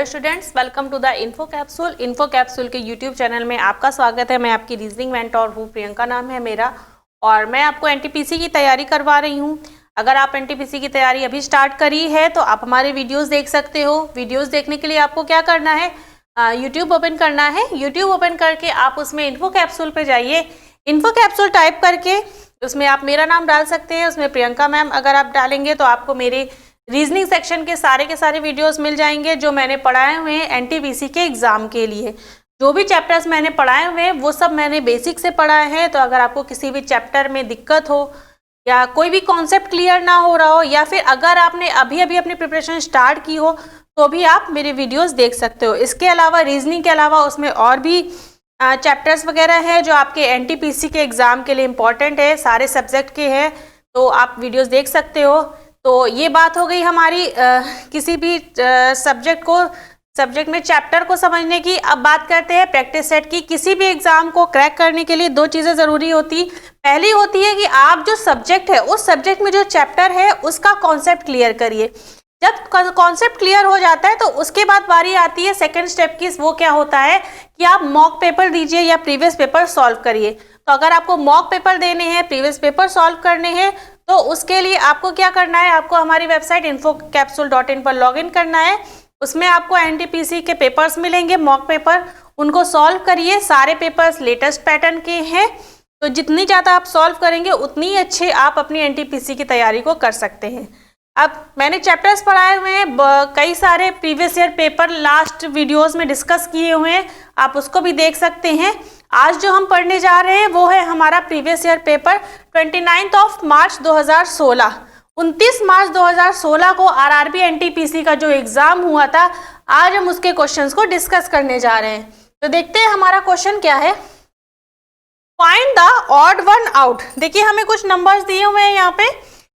Dear students, welcome to the info capsule. Info capsule के YouTube channel में आपका स्वागत है। मैं आपकी रीजनिंग मेंटोर हूँ, प्रियंका नाम है मेरा, और मैं आपको एनटीपीसी की तैयारी करवा रही हूँ। अगर आप एनटीपीसी की तैयारी अभी स्टार्ट करी है तो आप हमारे वीडियोस देख सकते हो। वीडियोस देखने के लिए आपको क्या करना है, यूट्यूब ओपन करना है। यूट्यूब ओपन करके आप उसमें इन्फो कैप्सूल पे जाइए। इन्फो कैप्सूल टाइप करके उसमें आप मेरा नाम डाल सकते हैं, उसमें प्रियंका मैम अगर आप डालेंगे तो आपको मेरे रीजनिंग सेक्शन के सारे वीडियोस मिल जाएंगे जो मैंने पढ़ाए हुए हैं एनटीपीसी के एग्जाम के लिए। जो भी चैप्टर्स मैंने पढ़ाए हुए हैं वो सब मैंने बेसिक से पढ़ाए हैं। तो अगर आपको किसी भी चैप्टर में दिक्कत हो या कोई भी कॉन्सेप्ट क्लियर ना हो रहा हो, या फिर अगर आपने अभी अपनी प्रिपरेशन स्टार्ट की हो तो भी आप मेरे वीडियोस देख सकते हो। इसके अलावा रीजनिंग के अलावा उसमें और भी चैप्टर्स वगैरह हैं जो आपके एनटीपीसी के एग्जाम के लिए इम्पॉर्टेंट है, सारे सब्जेक्ट के हैं, तो आप वीडियोस देख सकते हो। तो ये बात हो गई हमारी किसी भी सब्जेक्ट में चैप्टर को समझने की। अब बात करते हैं प्रैक्टिस सेट की। किसी भी एग्जाम को क्रैक करने के लिए दो चीज़ें ज़रूरी होती। पहली होती है कि आप जो सब्जेक्ट है उस सब्जेक्ट में जो चैप्टर है उसका कॉन्सेप्ट क्लियर करिए। जब कॉन्सेप्ट क्लियर हो जाता है तो उसके बाद बारी आती है सेकंड स्टेप की। वो क्या होता है कि आप मॉक पेपर दीजिए या प्रीवियस पेपर सॉल्व करिए। तो अगर आपको मॉक पेपर देने हैं, प्रीवियस पेपर सॉल्व करने हैं, तो उसके लिए आपको क्या करना है, आपको हमारी वेबसाइट infocapsule.in पर लॉगिन करना है। उसमें आपको एनटीपीसी के पेपर्स मिलेंगे, मॉक पेपर, उनको सॉल्व करिए। सारे पेपर्स लेटेस्ट पैटर्न के हैं, तो जितनी ज़्यादा आप सॉल्व करेंगे उतनी अच्छे आप अपनी एनटीपीसी की तैयारी को कर सकते हैं। अब मैंने चैप्टर्स पढ़ाए हुए हैं, कई सारे previous year paper last videos में डिस्कस किए हुए हैं, आप उसको भी देख सकते हैं। आज जो हम पढ़ने जा रहे हैं वो है हमारा प्रीवियस ईयर पेपर 29 मार्च 2016। 29 मार्च 2016 को आरआरबी एनटीपीसी का जो एग्जाम हुआ था, आज हम उसके क्वेश्चंस को डिस्कस करने जा रहे हैं। तो देखते हैं हमारा क्वेश्चन क्या है। Find the odd one out. देखिए हमें कुछ नंबर्स दिए हुए हैं यहाँ पे,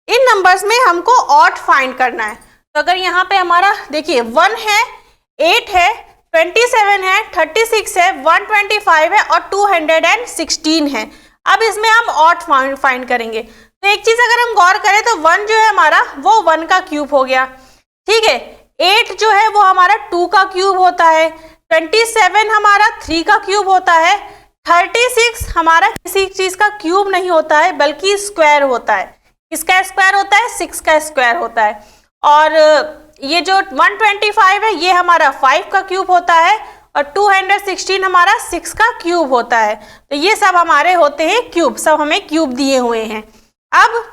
इन नंबर्स में हमको ऑड फाइंड करना है। तो अगर यहाँ पे हमारा देखिए 1 है, 8 है, 27 है, 36 है, 125 है और 216 है। अब इसमें हम ऑड फाइंड करेंगे। तो एक चीज अगर हम गौर करें तो 1 जो है हमारा वो 1 का क्यूब हो गया, ठीक है। 8 जो है वो हमारा 2 का क्यूब होता है। 27 हमारा 3 का क्यूब होता है। 36 हमारा किसी चीज का क्यूब नहीं होता है बल्कि स्क्वायर होता है। किसका स्क्वायर होता है? 6 का स्क्वायर होता है। और ये जो 125 है ये हमारा 5 का क्यूब होता है और 216 हमारा 6 का क्यूब होता है। तो ये सब हमारे होते हैं क्यूब, सब हमें क्यूब दिए हुए हैं। अब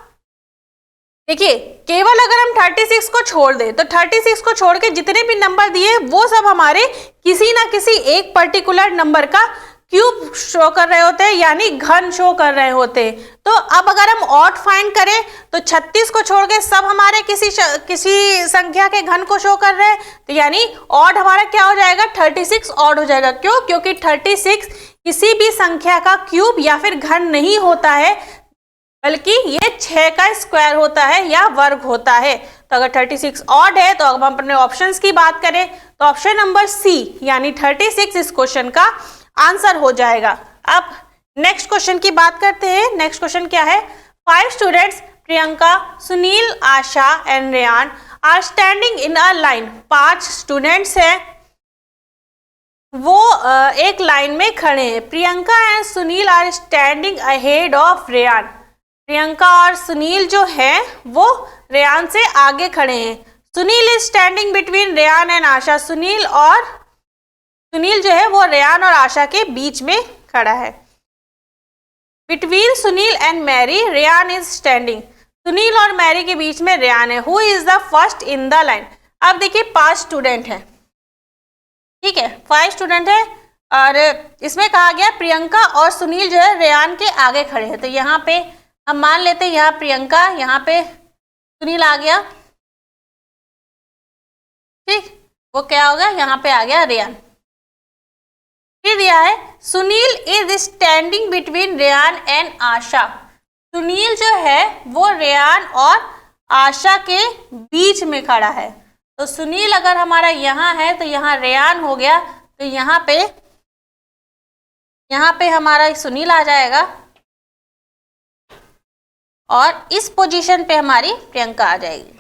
देखिए केवल अगर हम 36 को छोड़ दें तो 36 को छोड़ के जितने भी नंबर दिए वो सब हमारे किसी ना किसी एक पर्टिकुलर नंबर का क्यूब शो कर रहे होते हैं, यानी घन शो कर रहे होते हैं। तो अब अगर हम ऑड फाइंड करें तो 36 को छोड़ के सब हमारे किसी संख्या के घन को शो कर रहे हैं, तो यानी ऑड हमारा क्या हो जाएगा? 36 ऑड हो जाएगा। क्यों? क्योंकि 36 किसी भी संख्या का क्यूब या फिर घन नहीं होता है, बल्कि ये 6 का स्क्वायर होता है या वर्ग होता है। तो अगर 36 ऑड है तो अब हम अपने ऑप्शंस की बात करें तो ऑप्शन नंबर सी यानी 36 इस क्वेश्चन का आंसर हो जाएगा। अब नेक्स्ट क्वेश्चन की बात करते हैं। नेक्स्ट क्वेश्चन क्या है? 5 students Priyanka, Sunil, Asha and Ryan are standing in a line. 5 students हैं, वो एक लाइन में खड़े हैं। Priyanka and Sunil are standing ahead of Ryan. Priyanka और सुनील जो है वो रेयान से आगे खड़े हैं। Sunil is standing between Ryan and Asha. Sunil जो है वो रेयान और आशा के बीच में खड़ा है। Between Sunil and Mary Ryan is standing. Sunil और मैरी के बीच में रेयान है। Who is the first in the line. अब देखिए 5 स्टूडेंट हैं, ठीक है, 5 स्टूडेंट है और इसमें कहा गया प्रियंका और सुनील जो है रेयान के आगे खड़े हैं। तो यहाँ पे हम मान लेते हैं यहाँ प्रियंका, यहाँ पे सुनील आ गया, ठीक, वो क्या होगा? यहाँ पे आ गया रेयान। फिर दिया है Sunil is standing between Ryan and Asha. Sunil जो है वो रेयान और आशा के बीच में खड़ा है। तो सुनील अगर हमारा यहाँ है तो यहाँ रेयान हो गया, तो यहाँ पे हमारा सुनील आ जाएगा और इस पोजीशन पे हमारी प्रियंका आ जाएगी,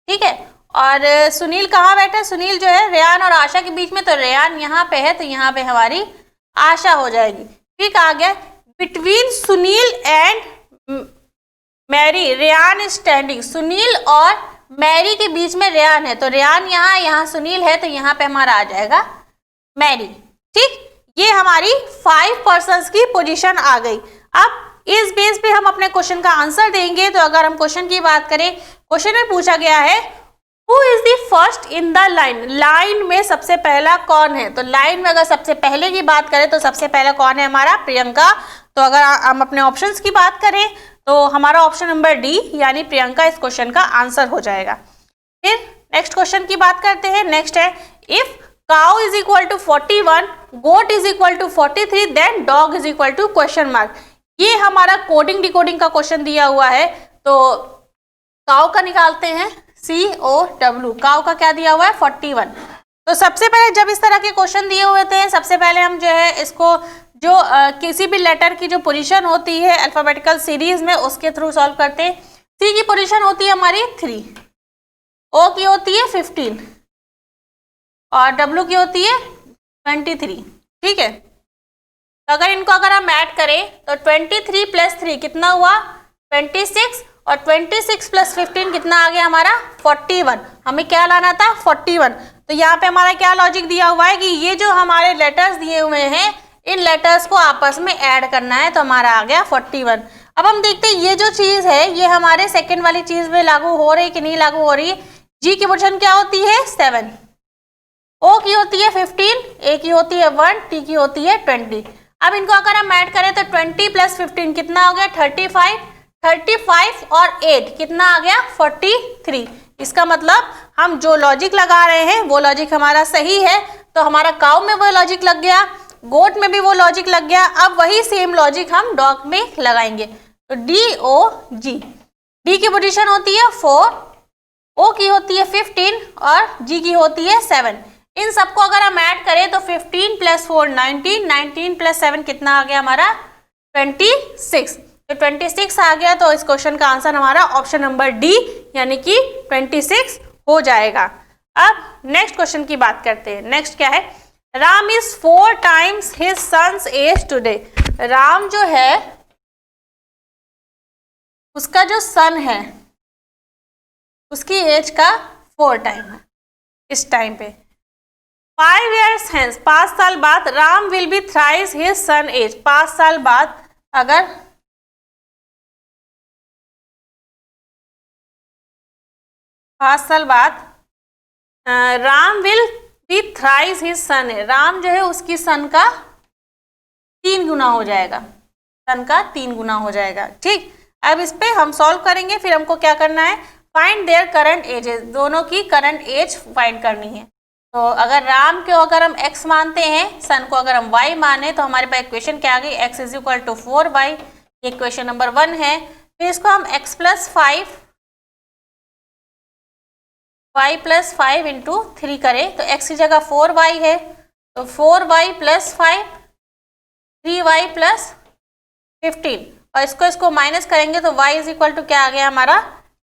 ठीक है। और सुनील कहाँ बैठा? सुनील जो है रेयान और आशा के बीच में, तो रेयान यहाँ पे है, तो यहाँ पे हमारी आशा हो जाएगी। ठीक, आ गया। Between Sunil and Mary Ryan is standing. Sunil और मैरी के बीच में रेयान है, तो रेयान यहाँ सुनील है, तो यहाँ पे हमारा आ जाएगा मैरी। ठीक, ये हमारी 5 पर्सन्स की पोजीशन आ गई। अब इस बेस पे हम अपने क्वेश्चन का आंसर देंगे। तो अगर हम क्वेश्चन की बात करें, क्वेश्चन में पूछा गया है who is the first in the line. Line में सबसे पहला कौन है? तो लाइन में अगर सबसे पहले की बात करें तो सबसे पहला कौन है? हमारा प्रियंका। तो अगर हम अपने ऑप्शंस की बात करें तो हमारा ऑप्शन नंबर डी यानी प्रियंका इस क्वेश्चन का आंसर हो जाएगा। फिर नेक्स्ट क्वेश्चन की बात करते हैं। नेक्स्ट है if cow is equal to 41, goat is equal to 43, then dog is equal to question mark. ये हमारा कोडिंग डिकोडिंग का क्वेश्चन दिया हुआ है। तो काउ का निकालते हैं, COW। काउ का क्या दिया हुआ है? 41। तो सबसे पहले जब इस तरह के क्वेश्चन दिए हुए थे, सबसे पहले हम जो है इसको जो किसी भी लेटर की जो पोजीशन होती है अल्फाबेटिकल सीरीज में उसके थ्रू सॉल्व करते हैं। C की पोजीशन होती है हमारी 3, O की होती है 15 और W की होती है 23। ठीक है, तो अगर इनको हम ऐड करें तो 23 प्लस 3 कितना हुआ? 26, और 26 प्लस 15 कितना आ गया हमारा? 41। हमें क्या लाना था? 41। तो यहाँ पे हमारा क्या लॉजिक दिया हुआ है कि ये जो हमारे लेटर्स दिए हुए हैं इन लेटर्स को आपस में ऐड करना है, तो हमारा आ गया 41। अब हम देखते हैं ये जो चीज है ये हमारे सेकंड वाली चीज में लागू हो रही कि नहीं लागू हो रही। जी की पोजीशन क्या होती है? 7, O की होती है 15, A की होती है 1, T की होती है 20। अब इनको अगर हम ऐड करें तो 20 प्लस 15 कितना हो गया? 35, 35 और 8 कितना आ गया? 43। इसका मतलब हम जो लॉजिक लगा रहे हैं वो लॉजिक हमारा सही है। तो हमारा काउ में वो लॉजिक लग गया, गोट में भी वो लॉजिक लग गया। अब वही सेम लॉजिक हम डॉग में लगाएंगे। तो DOG, डी की पोजीशन होती है 4, O की होती है 15 और G की होती है 7। इन सबको अगर हम ऐड करें तो 15 प्लस 4 19, 19 प्लस 7 कितना आ गया हमारा? 26। तो 26 आ गया, तो इस क्वेश्चन का आंसर हमारा ऑप्शन नंबर डी यानी कि 26 हो जाएगा। अब नेक्स्ट क्वेश्चन की बात करते हैं। नेक्स्ट क्या है? Ram is 4 times his sons age today. Ram जो है उसका जो सन है उसकी एज का 4 टाइम है इस टाइम पे। 5 years hence, 5 साल बाद, Ram will be thrice his son age. 5 साल बाद अगर 5 साल बाद Ram will be thrice his son है। राम जो है उसकी सन का 3 गुना हो जाएगा, सन का 3 गुना हो जाएगा। ठीक, अब इस पे हम सॉल्व करेंगे। फिर हमको क्या करना है? फाइंड देयर करंट एजेस, दोनों की करंट एज फाइंड करनी है। तो अगर राम को अगर हम x मानते हैं, सन को अगर हम y माने, तो हमारे पास इक्वेशन क्या आ गई? x is equal to 4y। ये इक्वेशन नंबर 1 है। फिर इसको हम x plus 5 y plus 5 into 3 करें तो x की जगह 4y है, तो 4y प्लस 5 3y प्लस 15, और इसको माइनस करेंगे तो y इज इक्वल टू क्या आ गया हमारा?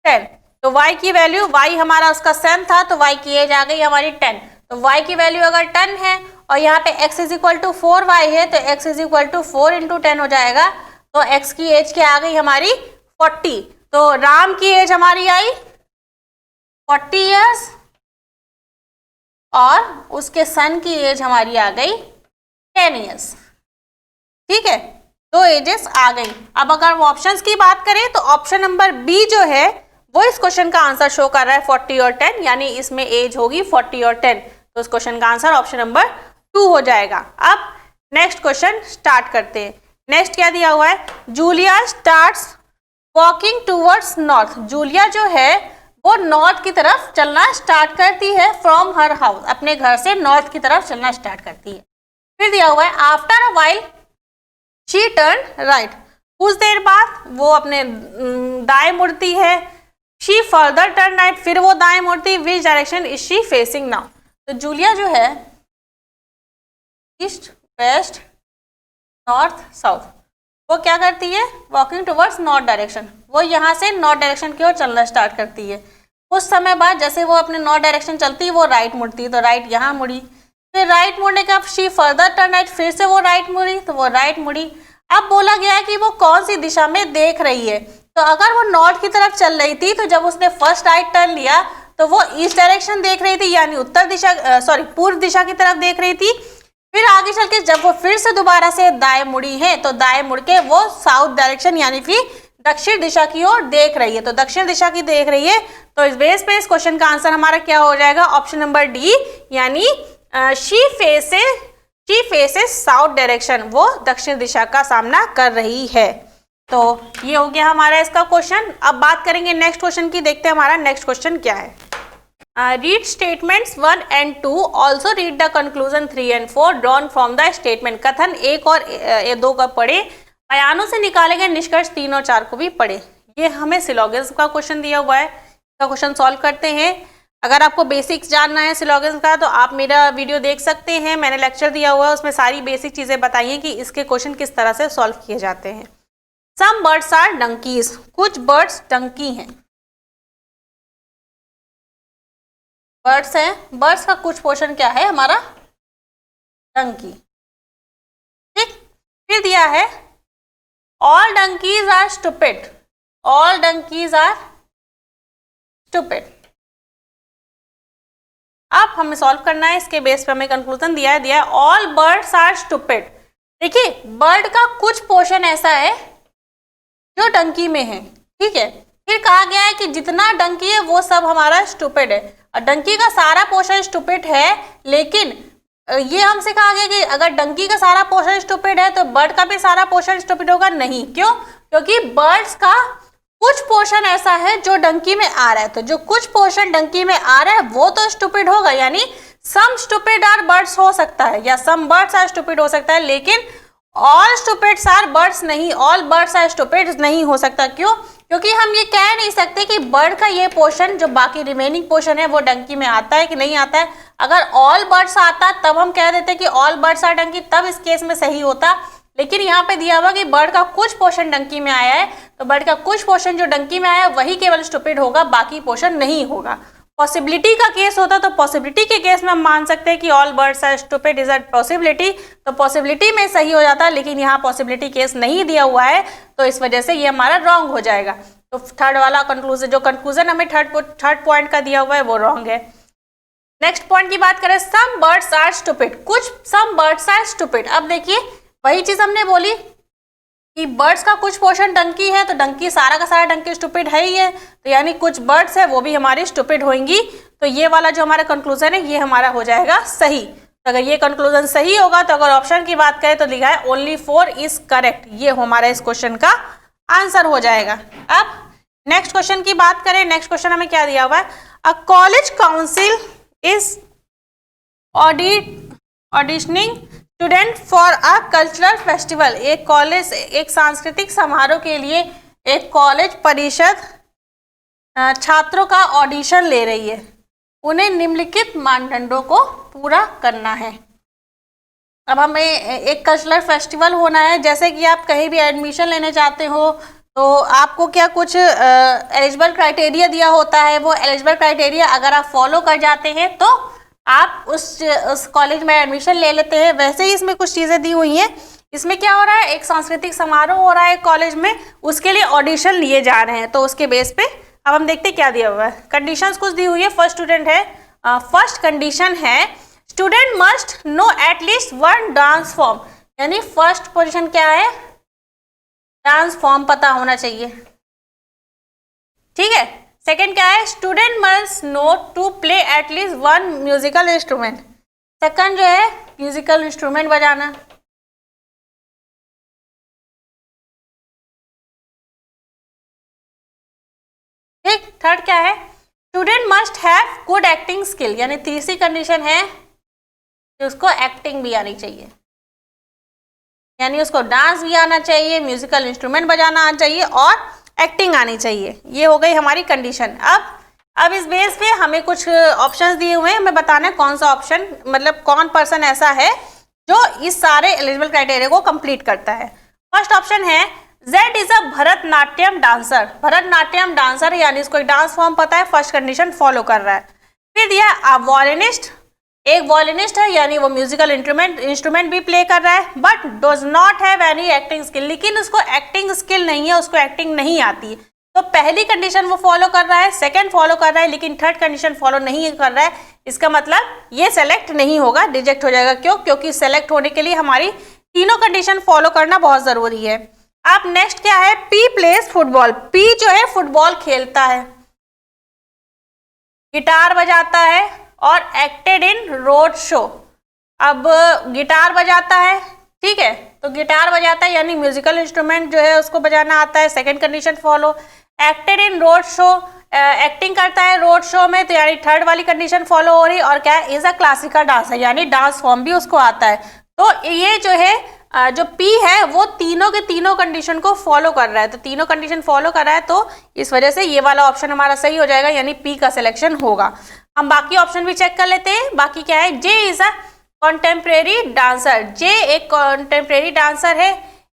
10। तो y की वैल्यू, y हमारा उसका सन था तो y की एज आ गई हमारी 10। तो y की वैल्यू अगर 10 है और यहाँ पे x is equal to 4y है, तो x is equal to 4 into 10 हो जाएगा। तो x की एज क्या आ गई हमारी? 40। तो राम की एज हमारी आई 40 इयर्स और उसके सन की एज हमारी आ गई 10 इयर्स। ठीक है, 2 एजेस आ गई। अब अगर हम ऑप्शंस की बात करें तो ऑप्शन नंबर बी जो है वो इस क्वेश्चन का आंसर शो कर रहा है 40 और 10, यानी इसमें एज होगी 40 और 10। तो इस क्वेश्चन का आंसर ऑप्शन नंबर 2 हो जाएगा। अब नेक्स्ट क्वेश्चन स्टार्ट करते हैं। नेक्स्ट क्या दिया हुआ है? Julia starts walking towards north. Julia जो है वो नॉर्थ की तरफ चलना स्टार्ट करती है फ्रॉम हर हाउस, अपने घर से नॉर्थ की तरफ चलना स्टार्ट करती है। फिर दिया हुआ है after a while she turn right. कुछ देर बाद वो अपने दाएं मुड़ती है। शी फर्दर टर्न राइट, फिर वो दाएं मुड़ती। Which direction is she facing now? तो जूलिया जो है ईस्ट वेस्ट नॉर्थ साउथ, वो क्या करती है? Walking towards north direction. वो यहाँ से नॉर्थ डायरेक्शन की ओर चलना स्टार्ट करती है। कुछ समय बाद जैसे वो अपने नॉर्थ डायरेक्शन चलती है वो राइट मुड़ती है, तो राइट यहाँ मुड़ी, फिर राइट मुड़ने के बाद शी फर्दर टर्न राइट, फिर से वो राइट मुड़ी तो वो राइट मुड़ी। अब बोला गया है कि वो कौन सी दिशा में देख रही है, तो अगर वो नॉर्थ की तरफ चल रही थी तो जब उसने फर्स्ट राइट टर्न लिया तो वो ईस्ट डायरेक्शन देख रही थी, यानी उत्तर दिशा पूर्व दिशा की तरफ देख रही थी। फिर आगे चल के जब वो फिर से दोबारा से दाएं मुड़ी है तो दाएं मुड़ के वो साउथ डायरेक्शन यानी कि दक्षिण दिशा की ओर देख रही है, तो दक्षिण दिशा की देख रही है। तो इस बेस पे इस क्वेश्चन का आंसर हमारा क्या हो जाएगा, ऑप्शन नंबर डी, यानी शी फेसेस साउथ डायरेक्शन, वो दक्षिण दिशा का सामना कर रही है। तो ये हो गया हमारा इसका क्वेश्चन। अब बात करेंगे नेक्स्ट क्वेश्चन की, देखते हैं हमारा नेक्स्ट क्वेश्चन क्या है। Read statements 1 and 2, also read the conclusion 3 and 4 drawn from the statement. कथन 1 और 2 का पढ़े, बयानों से निकाले गए निष्कर्ष 3 और 4 को भी पढ़े। ये हमें सिलोगिज्म का क्वेश्चन दिया हुआ है, इसका क्वेश्चन सॉल्व करते हैं। अगर आपको बेसिक्स जानना है सिलोगिज्म का तो आप मेरा वीडियो देख सकते हैं, मैंने लेक्चर दिया हुआ है, उसमें सारी बेसिक चीज़ें बताई हैं कि इसके क्वेश्चन किस तरह से सॉल्व किए जाते हैं। सम बर्ड्स आर डंकीज, कुछ बर्ड्स डंकी हैं। बर्ड्स हैं, बर्ड्स का कुछ पोर्शन क्या है हमारा, डंकी। ठीक, फिर दिया है all donkeys are stupid, all donkeys are stupid. अब हमें सॉल्व करना है, इसके बेस पे हमें कंक्लूजन दिया है ऑल बर्ड्स आर स्टूपिड। देखिए बर्ड का कुछ पोर्शन ऐसा है जो डंकी में है, ठीक है। फिर कहा गया है कि जितना डंकी है वो सब हमारा स्टूपिड है, और डंकी का सारा पोर्शन स्टूपिड है, लेकिन ये हमसे कहा गया कि अगर डंकी का सारा पोर्शन स्टूपिड है तो बर्ड का भी सारा पोर्शन स्टूपिड होगा। नहीं, क्यों? क्योंकि बर्ड्स का कुछ पोर्शन ऐसा है जो डंकी में आ रहा है, तो जो कुछ पोर्शन डंकी में आ रहा है वो तो स्टूपिड होगा, यानी सम स्टूपिड आर बर्ड्स हो सकता है या सम बर्ड्स आर स्टूपिड हो सकता है, लेकिन ऑल स्टूपिड्स आर बर्ड्स नहीं, ऑल बर्ड्स आर स्टूपिड नहीं हो सकता। क्यों? क्योंकि हम ये कह नहीं सकते कि बर्ड का ये पोर्शन जो बाकी रिमेनिंग पोर्शन है वो डंकी में आता है कि नहीं आता है। अगर ऑल बर्ड्स आता तब हम कह देते कि ऑल बर्ड्स आर डंकी, तब इस केस में सही होता, लेकिन यहाँ पे दिया हुआ कि बर्ड का कुछ पोर्शन डंकी में आया है, तो बर्ड का कुछ पोर्शन जो डंकी में आया है वही केवल स्टूपिड होगा, बाकी पोर्शन नहीं होगा। पॉसिबिलिटी का केस होता तो पॉसिबिलिटी के केस में हम मान सकते हैं कि all birds are stupid is a possibility, तो पॉसिबिलिटी में सही हो जाता, लेकिन यहाँ पॉसिबिलिटी केस नहीं दिया हुआ है, तो इस वजह से ये हमारा रॉन्ग हो जाएगा। तो थर्ड वाला कंक्लूजन, जो कंक्लूजन हमें थर्ड पॉइंट का दिया हुआ है वो रॉन्ग है। नेक्स्ट पॉइंट की बात करें, सम बर्ड्स आर स्टूपिड, कुछ सम बर्ड्स आर स्टूपिड। अब देखिए वही चीज हमने बोली कि बर्ड्स का कुछ पोर्शन डंकी है, तो डंकी सारा का सारा डंकी स्टूपिड है ही है, तो यानी कुछ बर्ड्स है वो भी हमारी स्टूपिड होंगी। तो ये वाला जो हमारा कंक्लूजन है ये हमारा हो जाएगा सही। तो अगर ये कंक्लूजन सही होगा तो अगर ऑप्शन की बात करें तो लिखा है ओनली 4 इज करेक्ट, ये हमारा इस क्वेश्चन का आंसर हो जाएगा। अब नेक्स्ट क्वेश्चन की बात करें, नेक्स्ट क्वेश्चन हमें क्या दिया हुआ है, a college council is auditioning student for a cultural festival. एक कॉलेज एक सांस्कृतिक समारोह के लिए एक कॉलेज परिषद छात्रों का ऑडिशन ले रही है, उन्हें निम्नलिखित मानदंडों को पूरा करना है। अब हमें एक कल्चरल फेस्टिवल होना है, जैसे कि आप कहीं भी एडमिशन लेने जाते हो तो आपको क्या कुछ एलिजिबल क्राइटेरिया दिया होता है, वो एलिजिबल क्राइटेरिया अगर आप फॉलो कर जाते हैं तो आप उस कॉलेज में एडमिशन ले लेते हैं। वैसे ही इसमें कुछ चीज़ें दी हुई हैं। इसमें क्या हो रहा है, एक सांस्कृतिक समारोह हो रहा है कॉलेज में, उसके लिए ऑडिशन लिए जा रहे हैं, तो उसके बेस पे अब हम देखते क्या दिया हुआ है। कंडीशंस कुछ दी हुई है। फर्स्ट स्टूडेंट है, फर्स्ट कंडीशन है student must know at least 1 dance form, यानी फर्स्ट पोजीशन क्या है, डांस फॉर्म पता होना चाहिए, ठीक है। सेकंड क्या है, student must know to play at least 1 musical instrument, second जो है म्यूजिकल इंस्ट्रूमेंट बजाना। ठीक, थर्ड क्या है, student must have good acting skill, यानी तीसरी कंडीशन है कि उसको एक्टिंग भी आनी चाहिए, यानी उसको डांस भी आना चाहिए, म्यूजिकल इंस्ट्रूमेंट बजाना आना चाहिए और एक्टिंग आनी चाहिए। ये हो गई हमारी कंडीशन। अब इस बेस पे हमें कुछ ऑप्शंस दिए हुए हैं, हमें बताना है कौन सा ऑप्शन, मतलब कौन पर्सन ऐसा है जो इस सारे एलिजिबल क्राइटेरिया को कंप्लीट करता है। फर्स्ट ऑप्शन है Z is a Bharatanatyam dancer. Bharatanatyam dancer यानी इसको एक डांस फॉर्म पता है, फर्स्ट कंडीशन फॉलो कर रहा है। फिर दिया वॉयलिनिस्ट, एक वॉयलिनिस्ट है यानी वो म्यूजिकल इंस्ट्रूमेंट भी प्ले कर रहा है, but does not have any acting skill, लेकिन उसको एक्टिंग स्किल नहीं है, उसको एक्टिंग नहीं आती। तो पहली कंडीशन वो फॉलो कर रहा है, सेकंड फॉलो कर रहा है, लेकिन थर्ड कंडीशन फॉलो नहीं कर रहा है। इसका मतलब ये सेलेक्ट नहीं होगा, रिजेक्ट हो जाएगा। क्यों? क्योंकि सेलेक्ट होने के लिए हमारी तीनों कंडीशन फॉलो करना बहुत जरूरी है। अब नेक्स्ट क्या है, पी प्लेस फुटबॉल। पी जो है फुटबॉल खेलता है, गिटार बजाता है और एक्टेड इन रोड शो। अब गिटार बजाता है, ठीक है, तो गिटार बजाता है यानी म्यूजिकल इंस्ट्रूमेंट जो है उसको बजाना आता है, second condition follow. Acted in road show, acting करता है रोड शो में, तो यानी थर्ड वाली कंडीशन फॉलो हो रही। और क्या है, इज अ क्लासिकल डांसर, यानी डांस फॉर्म भी उसको आता है। तो ये जो है जो पी है वो तीनों के तीनों कंडीशन को फॉलो कर रहा है, तो तीनों कंडीशन फॉलो कर रहा है, तो इस वजह से ये वाला ऑप्शन हमारा सही हो जाएगा, यानी पी का सिलेक्शन होगा। हम बाकी ऑप्शन भी चेक कर लेते हैं। बाकी क्या है, जे इज अ कॉन्टेम्प्रेरी डांसर। जे एक कॉन्टेम्प्रेरी डांसर है,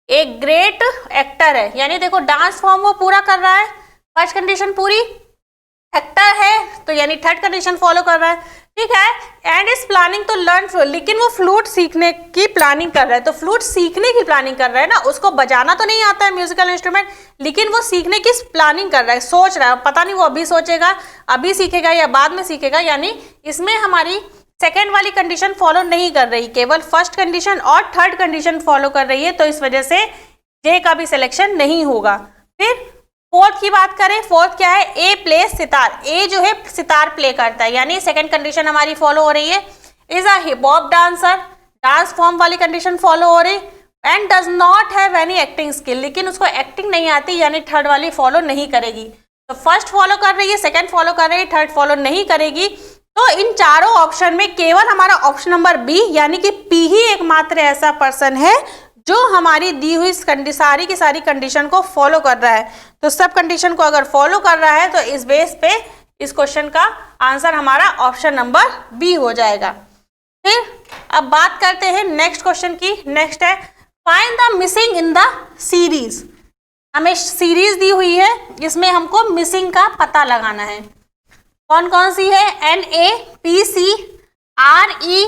एक ग्रेट एक्टर है, यानी देखो डांस फॉर्म वो पूरा कर रहा है, फर्स्ट कंडीशन पूरी, एक्टर है तो यानी थर्ड कंडीशन फॉलो कर रहा है, ठीक है। And is planning to learn flute, लेकिन वो फ्लूट सीखने की प्लानिंग कर रहा है, तो फ्लूट सीखने की प्लानिंग कर रहा है ना, उसको बजाना तो नहीं आता है म्यूजिकल इंस्ट्रूमेंट, लेकिन वो सीखने की प्लानिंग कर रहा है, सोच रहा है, पता नहीं वो अभी सोचेगा, अभी सीखेगा या बाद में सीखेगा, यानी इसमें हमारी सेकेंड वाली कंडीशन फॉलो नहीं कर रही, केवल फर्स्ट कंडीशन और थर्ड कंडीशन फॉलो कर रही है, तो इस वजह से जे का भी सिलेक्शन नहीं होगा। फिर फोर्थ की बात करें, फोर्थ क्या है, ए प्लेस सितार। ए जो है सितार प्ले करता है, यानी सेकंड कंडीशन हमारी फॉलो हो रही है। Is a hip hop dancer, dance form वाली कंडीशन फॉलो हो रही। And does not have any acting skill, लेकिन उसको एक्टिंग नहीं आती, यानी थर्ड वाली फॉलो नहीं करेगी। तो फर्स्ट फॉलो कर रही है, सेकंड फॉलो कर रही है, थर्ड फॉलो नहीं करेगी। तो इन चारों ऑप्शन में केवल हमारा ऑप्शन नंबर बी यानी कि पी ही एकमात्र ऐसा पर्सन है जो हमारी दी हुई सारी की सारी कंडीशन को फॉलो कर रहा है। तो सब कंडीशन को अगर फॉलो कर रहा है तो इस बेस पे इस क्वेश्चन का आंसर हमारा ऑप्शन नंबर बी हो जाएगा। फिर अब बात करते हैं नेक्स्ट क्वेश्चन की। नेक्स्ट है find the missing in the series. हमें सीरीज दी हुई है, इसमें हमको मिसिंग का पता लगाना है। कौन कौन सी है, N A P C R E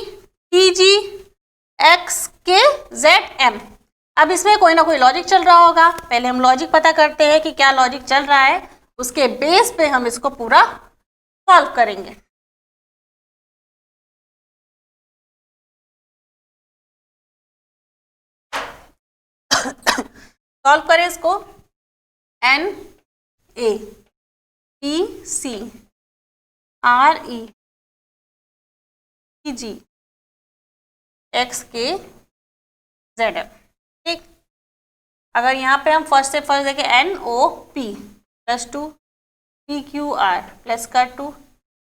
T G X K Z M. अब इसमें कोई ना कोई लॉजिक चल रहा होगा, पहले हम लॉजिक पता करते हैं कि क्या लॉजिक चल रहा है, उसके बेस पे हम इसको पूरा सॉल्व करेंगे। सॉल्व करें इसको, N A P C R E T G X K Z M, ठीक। अगर यहाँ पे हम फर्स्ट से फर्स्ट देखें, N O P plus 2 P Q R plus का 2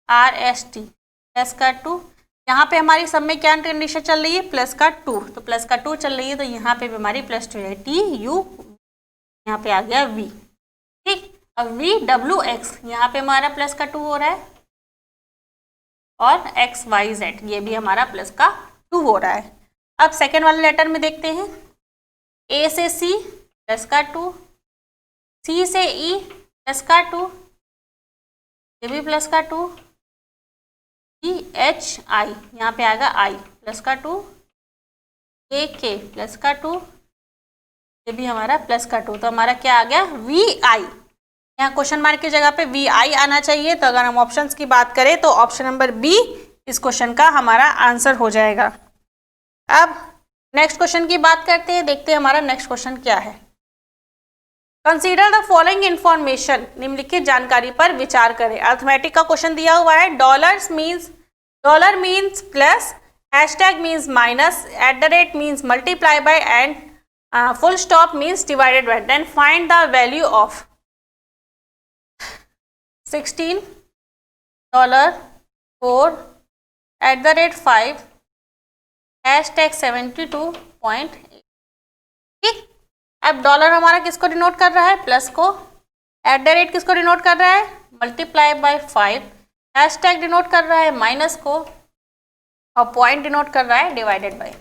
आर एस टी प्लस का 2, यहाँ पे हमारी सब में क्या कंडीशन चल रही है, प्लस का 2, तो प्लस का 2 चल रही है, तो यहाँ पे भी हमारी प्लस 2 है, टी यू यहाँ पे आ गया वी, ठीक। अब वी डब्ल्यू एक्स, यहाँ पे हमारा प्लस का 2 हो रहा है, और एक्स वाई जेड ये भी हमारा प्लस का 2 हो रहा है। अब सेकेंड वाले लेटर में देखते हैं, ए से सी प्लस का 2, सी से ई प्लस का 2, ये भी प्लस का 2, ई एच आई यहाँ पे आएगा आई प्लस का 2, ए के प्लस का 2, ये भी हमारा प्लस का 2, तो हमारा क्या आ गया, वी आई। यहाँ क्वेश्चन मार्क की जगह पे वी आई आना चाहिए, तो अगर हम ऑप्शंस की बात करें तो ऑप्शन नंबर बी इस क्वेश्चन का हमारा आंसर हो जाएगा। अब नेक्स्ट क्वेश्चन की बात करते हैं, देखते हैं हमारा नेक्स्ट क्वेश्चन क्या है। कंसीडर द फॉलोइंग इंफॉर्मेशन, निम्नलिखित जानकारी पर विचार करें। अर्थमेटिक का क्वेश्चन दिया हुआ है, dollar means plus, hashtag means minus, at the rate means multiply by, and full stop means divided by. Then find the value of $16 4 at the rate 5 hashtag 72.8, ठीक। अब डॉलर हमारा किसको डिनोट कर रहा है, प्लस को, एट द रेट किसको denote कर रहा है, मल्टीप्लाई बाय 5, हैशटैग डिनोट कर रहा है माइनस को, और पॉइंट डिनोट कर रहा है डिवाइडेड बाय,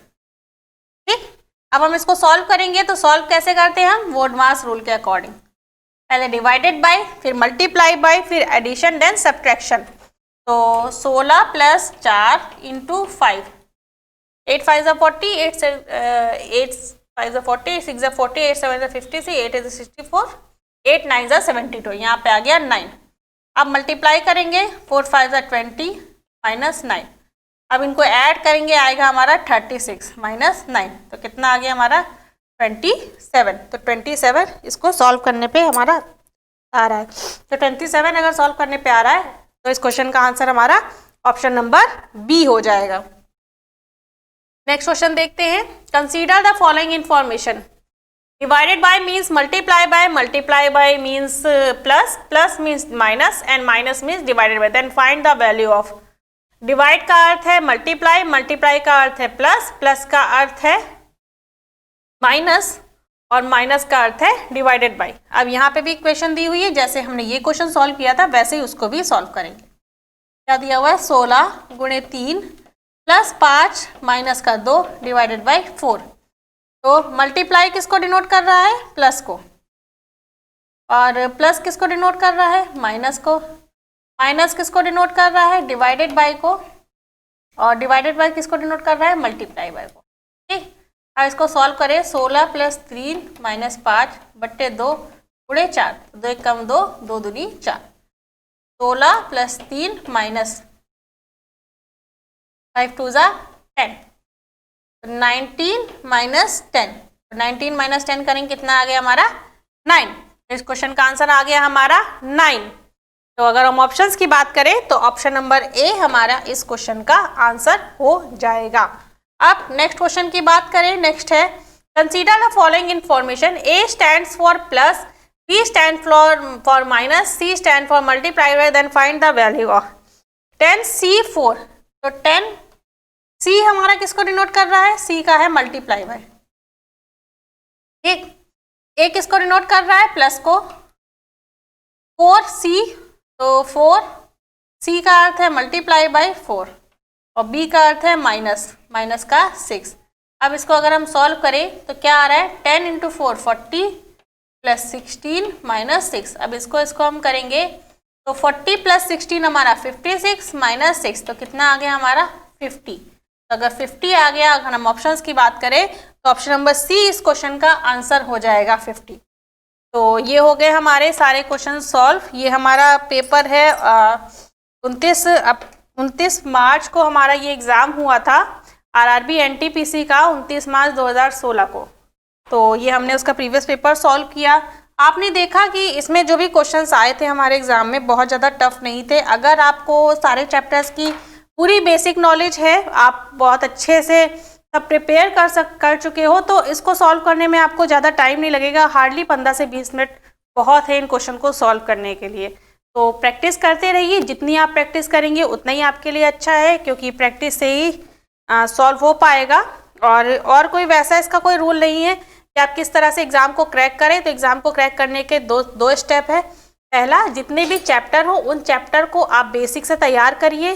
ठीक। अब हम इसको सॉल्व करेंगे, तो सॉल्व कैसे करते हैं हम, वोडमास रूल के अकॉर्डिंग। पहले डिवाइडेड बाय, फिर मल्टीप्लाई बाय, फिर एडिशन देन सब्ट्रैक्शन। तो 16 प्लस 4 इंटू 5, 8 5 40, 8 5 40, 6 40, 8 7 56, 8 64, 8 9 72, यहाँ पे आ गया 9। अब मल्टीप्लाई करेंगे, 4 5 20 माइनस 9। अब इनको ऐड करेंगे, आएगा हमारा 36 माइनस 9, तो कितना आ गया हमारा 27। तो 27 इसको सॉल्व करने पे हमारा आ रहा है। तो 27 अगर सॉल्व करने पे आ रहा है तो इस क्वेश्चन का आंसर हमारा ऑप्शन नंबर बी हो जाएगा। नेक्स्ट क्वेश्चन देखते हैं। Consider the following information. Divided by means multiply by means plus means minus and minus means divided by. Then find the value of. Divide का अर्थ है multiply का अर्थ है प्लस का अर्थ है माइनस और माइनस का अर्थ है डिवाइडेड बाय। अब यहाँ पे भी इक्वेशन दी हुई है, जैसे हमने ये क्वेश्चन सॉल्व किया था वैसे ही उसको भी सॉल्व करेंगे। क्या दिया हुआ है, 16 गुणे 3 प्लस 5 माइनस का 2 डिवाइडेड बाय 4। तो मल्टीप्लाई किसको डिनोट कर रहा है, प्लस को, और प्लस किसको डिनोट कर रहा है, माइनस को। माइनस किसको डिनोट कर रहा है, डिवाइडेड बाय को, और डिवाइडेड बाय किसको डिनोट कर रहा है, मल्टीप्लाई बाय को। ठीक, अब इसको सॉल्व करें। 16 प्लस 3 माइनस 5 बट्टे 2 गुणे 4, 2 एक कम 2, 2 दूनी 4। 16 प्लस 3 माइनस 5 2 जा 10, 19 माइनस 10। 19 माइनस 10 करेंगे, कितना आ गया हमारा 9। इस क्वेश्चन का आंसर आ गया हमारा 9। तो अगर हम ऑप्शंस की बात करें तो ऑप्शन नंबर ए हमारा इस क्वेश्चन का आंसर हो जाएगा। अब नेक्स्ट क्वेश्चन की बात करें, नेक्स्ट है consider the following information. A stands for plus, B stand for minus, C stand for multiply by, then find the value of 10C4। तो 10 सी हमारा किसको डिनोट कर रहा है, सी का है मल्टीप्लाई बाय। ठीक, ए किसको डिनोट कर रहा है, प्लस को। 4C, तो 4 सी का अर्थ है मल्टीप्लाई बाय 4 और बी का अर्थ है माइनस का 6। अब इसको अगर हम सॉल्व करें तो क्या आ रहा है, 10 इंटू 4 40 प्लस 16 माइनस 6। अब इसको हम करेंगे तो 40 प्लस 16 हमारा 56 माइनस 6, तो कितना आ गया हमारा 50। तो अगर 50 आ गया, अगर हम ऑप्शंस की बात करें तो ऑप्शन नंबर सी इस क्वेश्चन का आंसर हो जाएगा 50। तो ये हो गए हमारे सारे क्वेश्चन सॉल्व। ये हमारा पेपर है 29 मार्च को हमारा ये एग्ज़ाम हुआ था आरआरबी एनटीपीसी का, 29 मार्च 2016 को। तो ये हमने उसका प्रीवियस पेपर सॉल्व किया। आपने देखा कि इसमें जो भी क्वेश्चन्स आए थे हमारे एग्ज़ाम में बहुत ज़्यादा टफ नहीं थे। अगर आपको सारे चैप्टर्स की पूरी बेसिक नॉलेज है, आप बहुत अच्छे से सब प्रिपेयर कर चुके हो, तो इसको सॉल्व करने में आपको ज़्यादा टाइम नहीं लगेगा। हार्डली 15 से 20 मिनट बहुत है इन क्वेश्चन को सॉल्व करने के लिए। तो प्रैक्टिस करते रहिए, जितनी आप प्रैक्टिस करेंगे उतना ही आपके लिए अच्छा है, क्योंकि प्रैक्टिस से ही सॉल्व हो पाएगा। और कोई वैसा इसका कोई रूल नहीं है कि आप किस तरह से एग्ज़ाम को क्रैक करें। तो एग्ज़ाम को क्रैक करने के दो स्टेप है। पहला, जितने भी चैप्टर हो उन चैप्टर को आप बेसिक से तैयार करिए,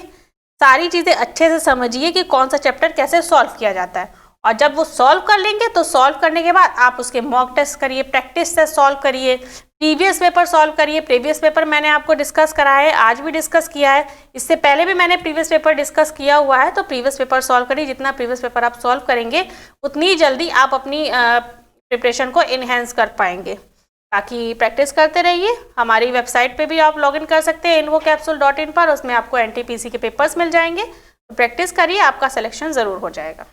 सारी चीज़ें अच्छे से समझिए कि कौन सा चैप्टर कैसे सॉल्व किया जाता है। और जब वो सॉल्व कर लेंगे तो सॉल्व करने के बाद आप उसके मॉक टेस्ट करिए, प्रैक्टिस से सॉल्व करिए, प्रीवियस पेपर सॉल्व करिए। प्रीवियस पेपर मैंने आपको डिस्कस करा है, आज भी डिस्कस किया है, इससे पहले भी मैंने प्रीवियस पेपर डिस्कस किया हुआ है। तो प्रीवियस पेपर सॉल्व करिए, जितना प्रीवियस पेपर आप सॉल्व करेंगे उतनी जल्दी आप अपनी प्रिपरेशन को इन्हेंस कर पाएंगे। बाकी प्रैक्टिस करते रहिए। हमारी वेबसाइट पे भी आप लॉगिन कर सकते हैं invocapsule.in पर, उसमें आपको एनटीपीसी के पेपर्स मिल जाएंगे। तो प्रैक्टिस करिए, आपका सिलेक्शन ज़रूर हो जाएगा।